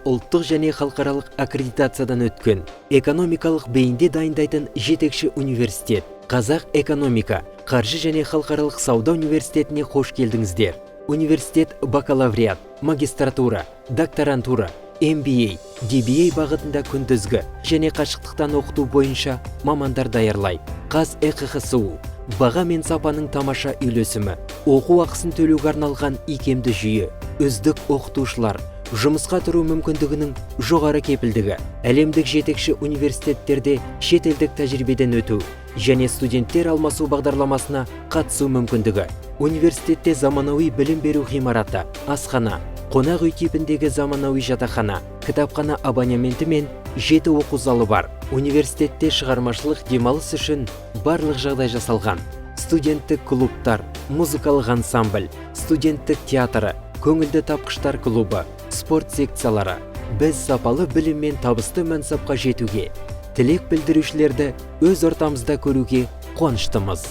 ұлттық және халықаралық аккредитациядан өткен, экономикалық бейінде дайындайтын жетекші университет. Қазақ экономика, қаржы және халықаралық сауда университетіне қош келдіңіздер. Университет бакалавриат, магистратура, докторантура, MBA, DBA бағытында күндізгі және қашықтықтан оқыту бойынша мамандар даярлайды. ЕқХСУ баға мен сапаның тамаша үйлесімі, оқу ақысын төлеуге арналған икемді жүйе, үздік оқытушылар, жұмысқа тұру мүмкіндігінің жоғары кепілдігі, әлемдік жетекші университеттерде шетелдік тәжірибеден өту және студенттер алмасу бағдарламасына қатысу мүмкіндігі. Университетте заманауи білім беру ғимараты, асхана, қонақ үй типіндегі заманауи жатақхана, кітапхана абонементі мен 7 оқу залы бар. Университетте шығармашылық демалыс үшін барлық жағдай жасалған. Студенттік клубтар, музыкалық ансамбль, студенттік театры, көңілді тапқыштар клубы, спорт секциялары. Біз сапалы білім мен табысты мансапқа жетуге, тілек білдірушілерді өз ортамызда көруге қуаныштымыз.